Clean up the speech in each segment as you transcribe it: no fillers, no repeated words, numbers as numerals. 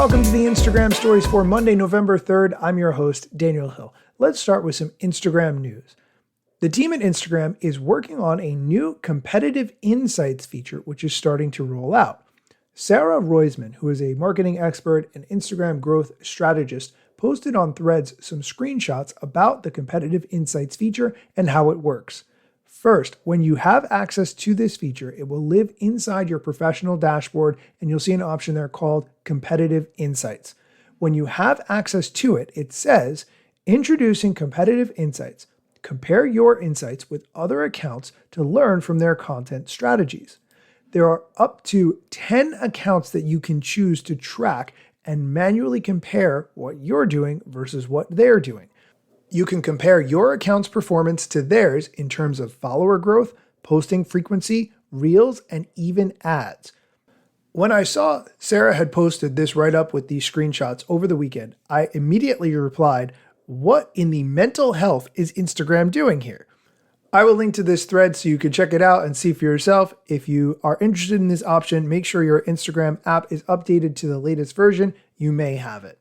Welcome to the Instagram Stories for Monday, November 3rd. I'm your host, Daniel Hill. Let's start with some Instagram news. The team at Instagram is working on a new competitive insights feature, which is starting to roll out. Sarah Roisman, who is a marketing expert and Instagram growth strategist, posted on Threads some screenshots about the competitive insights feature and how it works. First, when you have access to this feature, it will live inside your professional dashboard and you'll see an option there called Competitive Insights. When you have access to it, it says, introducing Competitive Insights. Compare your insights with other accounts to learn from their content strategies. There are up to 10 accounts that you can choose to track and manually compare what you're doing versus what they're doing. You can compare your account's performance to theirs in terms of follower growth, posting frequency, reels, and even ads. When I saw Sarah had posted this write-up with these screenshots over the weekend, I immediately replied, "What in the mental health is Instagram doing here?" I will link to this thread so you can check it out and see for yourself. If you are interested in this option, make sure your Instagram app is updated to the latest version. You may have it.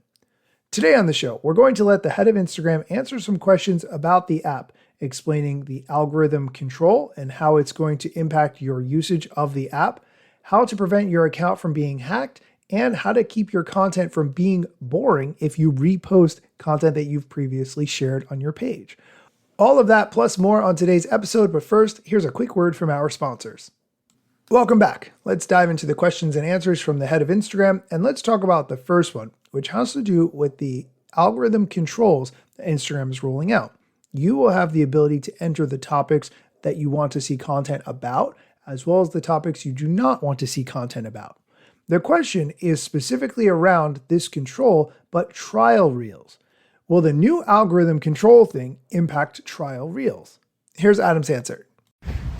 Today on the show, we're going to let the head of Instagram answer some questions about the app, explaining the algorithm control and how it's going to impact your usage of the app, how to prevent your account from being hacked, and how to keep your content from being boring if you repost content that you've previously shared on your page. All of that plus more on today's episode, but first, here's a quick word from our sponsors. Welcome back. Let's dive into the questions and answers from the head of Instagram, and let's talk about the first one, which has to do with the algorithm controls that Instagram is rolling out. You will have the ability to enter the topics that you want to see content about, as well as the topics you do not want to see content about. The question is specifically around this control, but trial reels. Will the new algorithm control thing impact trial reels? Here's Adam's answer.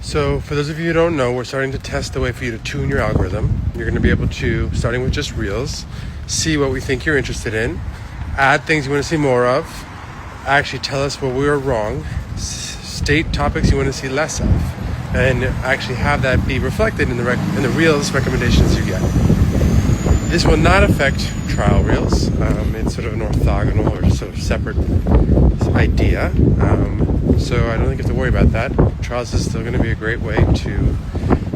So for those of you who don't know, we're starting to test the way for you to tune your algorithm. You're going to be able to, starting with just reels, see what we think you're interested in, add things you want to see more of, actually tell us where we are wrong, state topics you want to see less of, and actually have that be reflected in the reels recommendations you get. This will not affect trial reels. It's sort of an orthogonal or just sort of separate idea. So I don't think you have to worry about that. Trials is still going to be a great way to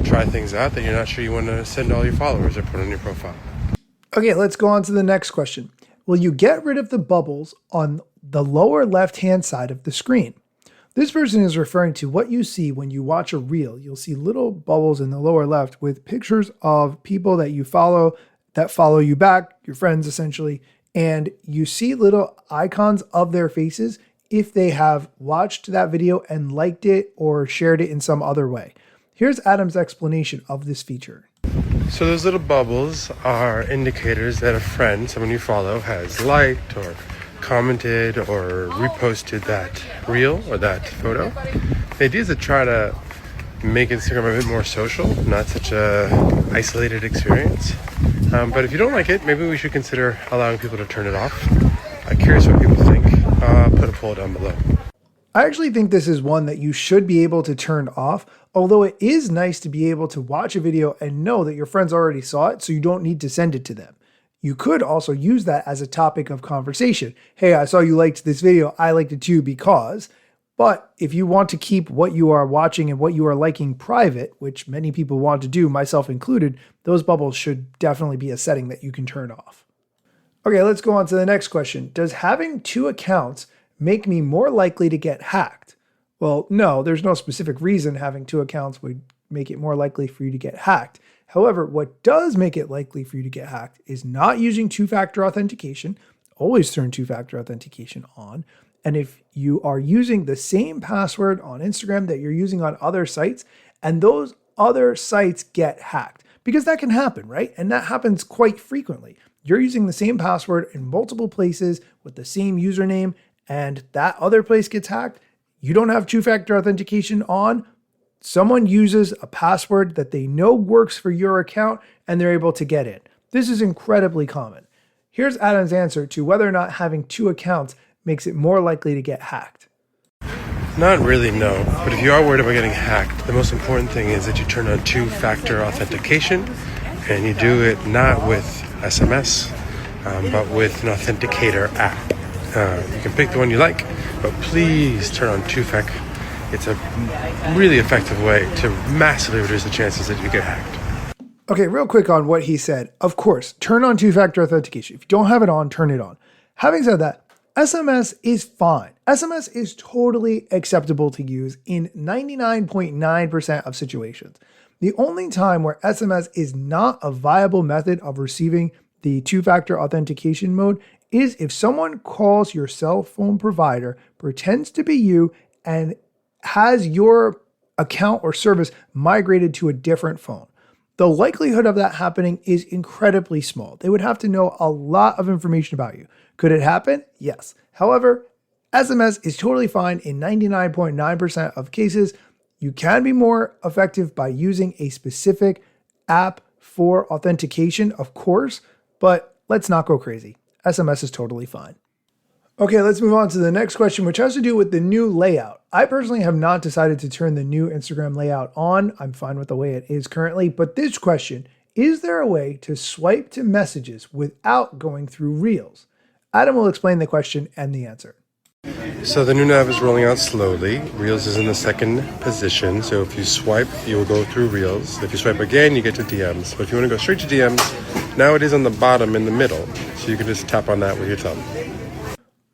try things out that you're not sure you want to send all your followers or put on your profile. Okay, let's go on to the next question. Will you get rid of the bubbles on the lower left-hand side of the screen? This person is referring to what you see when you watch a reel. You'll see little bubbles in the lower left with pictures of people that you follow, that follow you back, your friends essentially, and you see little icons of their faces if they have watched that video and liked it or shared it in some other way. Here's Adam's explanation of this feature. So those little bubbles are indicators that a friend, someone you follow, has liked or commented or reposted that reel or that photo. The idea is to try to make Instagram a bit more social, not such a isolated experience. But if you don't like it, maybe we should consider allowing people to turn it off. I'm curious what people think. Put a poll down below. I actually think this is one that you should be able to turn off, although it is nice to be able to watch a video and know that your friends already saw it, so you don't need to send it to them. You could also use that as a topic of conversation. Hey, I saw you liked this video. I liked it too because. But if you want to keep what you are watching and what you are liking private, which many people want to do, myself included, those bubbles should definitely be a setting that you can turn off. Okay, let's go on to the next question. Does having 2 accounts make me more likely to get hacked? Well, no, there's no specific reason having 2 accounts would make it more likely for you to get hacked. However, what does make it likely for you to get hacked is not using two-factor authentication. Always turn two-factor authentication on. And if you are using the same password on Instagram that you're using on other sites, and those other sites get hacked, because that can happen, right? And that happens quite frequently. You're using the same password in multiple places with the same username, and that other place gets hacked. You don't have two-factor authentication on. Someone uses a password that they know works for your account, and they're able to get in. This is incredibly common. Here's Adam's answer to whether or not having 2 accounts makes it more likely to get hacked. Not really, no. But if you are worried about getting hacked, the most important thing is that you turn on two-factor authentication, and you do it not with SMS, but with an authenticator app. You can pick the one you like, but please turn on 2FAC. It's a really effective way to massively reduce the chances that you get hacked. Okay, real quick on what he said. Of course, turn on two-factor authentication. If you don't have it on, turn it on. Having said that, SMS is fine. SMS is totally acceptable to use in 99.9% of situations. The only time where SMS is not a viable method of receiving the two-factor authentication mode is if someone calls your cell phone provider, pretends to be you, and has your account or service migrated to a different phone. The likelihood of that happening is incredibly small. They would have to know a lot of information about you. Could it happen? Yes. However, SMS is totally fine in 99.9% of cases. You can be more effective by using a specific app for authentication, of course, but let's not go crazy. SMS is totally fine. Okay, let's move on to the next question, which has to do with the new layout. I personally have not decided to turn the new Instagram layout on. I'm fine with the way it is currently, but this question, is there a way to swipe to messages without going through Reels? Adam will explain the question and the answer. So the new nav is rolling out slowly. Reels is in the second position. So if you swipe, you will go through Reels. If you swipe again, you get to DMs. But if you want to go straight to DMs, now it is on the bottom in the middle. So you can just tap on that with your thumb.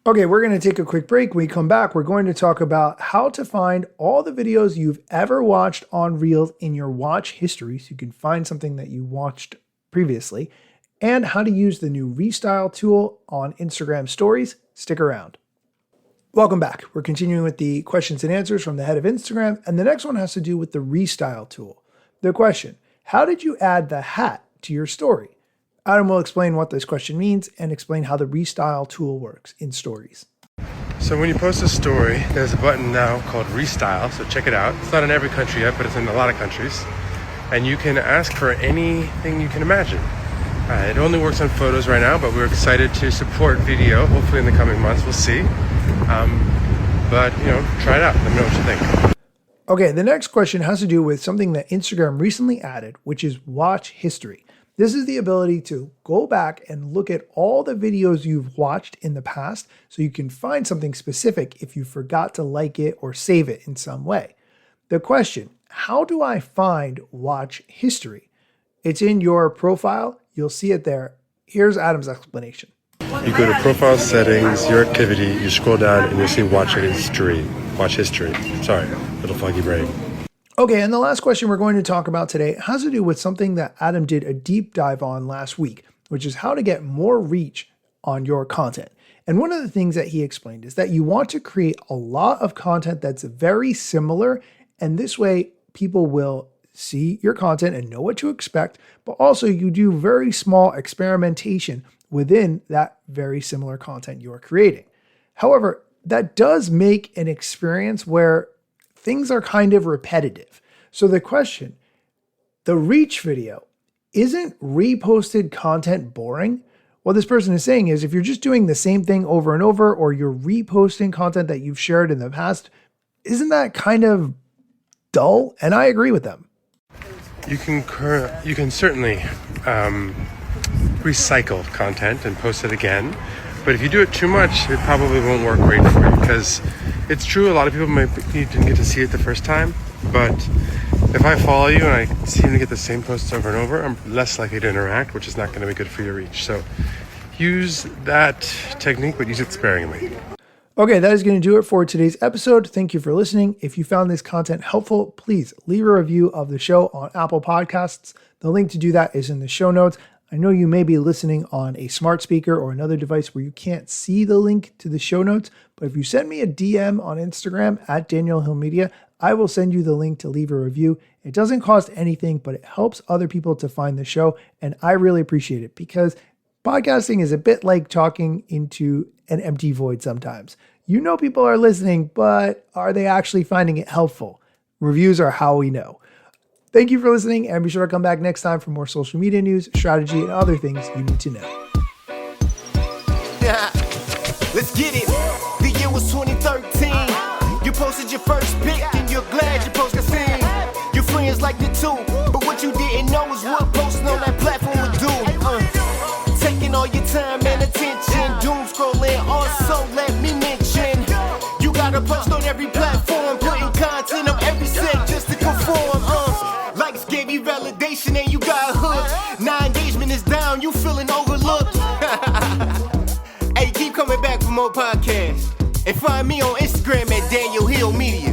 Okay, we're going to take a quick break. When we come back, we're going to talk about how to find all the videos you've ever watched on Reels in your watch history, so you can find something that you watched previously, and how to use the new Restyle tool on Instagram stories. Stick around. Welcome back. We're continuing with the questions and answers from the head of Instagram, and the next one has to do with the Restyle tool. The question, how did you add the hat to your story? Adam will explain what this question means and explain how the Restyle tool works in stories. So when you post a story, there's a button now called Restyle, so check it out. It's not in every country yet, but it's in a lot of countries. And you can ask for anything you can imagine. It only works on photos right now, but we're excited to support video. Hopefully in the coming months, we'll see. But, try it out. Let me know what you think. Okay, the next question has to do with something that Instagram recently added, which is watch history. This is the ability to go back and look at all the videos you've watched in the past so you can find something specific if you forgot to like it or save it in some way. The question, how do I find watch history? It's in your profile. You'll see it there. Here's Adam's explanation. You go to profile settings, your activity, you scroll down and you'll see watch history. Watch history. Sorry, little foggy brain. Okay, and the last question we're going to talk about today has to do with something that Adam did a deep dive on last week, which is how to get more reach on your content. And one of the things that he explained is that you want to create a lot of content that's very similar, and this way people will see your content and know what to expect, but also you do very small experimentation within that very similar content you're creating. However, that does make an experience where things are kind of repetitive. So the question, the reach video, isn't reposted content boring? What this person is saying is if you're just doing the same thing over and over, or you're reposting content that you've shared in the past, isn't that kind of dull? And I agree with them. You can certainly recycle content and post it again. But if you do it too much, it probably won't work great for you, because it's true, a lot of people didn't get to see it the first time, but if I follow you and I seem to get the same posts over and over, I'm less likely to interact, which is not going to be good for your reach. So use that technique, but use it sparingly. Okay, that is going to do it for today's episode. Thank you for listening. If you found this content helpful, please leave a review of the show on Apple Podcasts. The link to do that is in the show notes. I know you may be listening on a smart speaker or another device where you can't see the link to the show notes, but if you send me a DM on Instagram at Daniel Hill Media, I will send you the link to leave a review. It doesn't cost anything, but it helps other people to find the show, and I really appreciate it because podcasting is a bit like talking into an empty void sometimes. You know people are listening, but are they actually finding it helpful? Reviews are how we know. Thank you for listening, and be sure to come back next time for more social media news, strategy, and other things you need to know. Let's get it. The year was 2013. You posted your first pic, and you're glad you posted a scene. Your friends liked it too, but what you didn't know is what posting on that platform would do. Taking all your time, more podcasts. And find me on Instagram at Daniel Hill Media.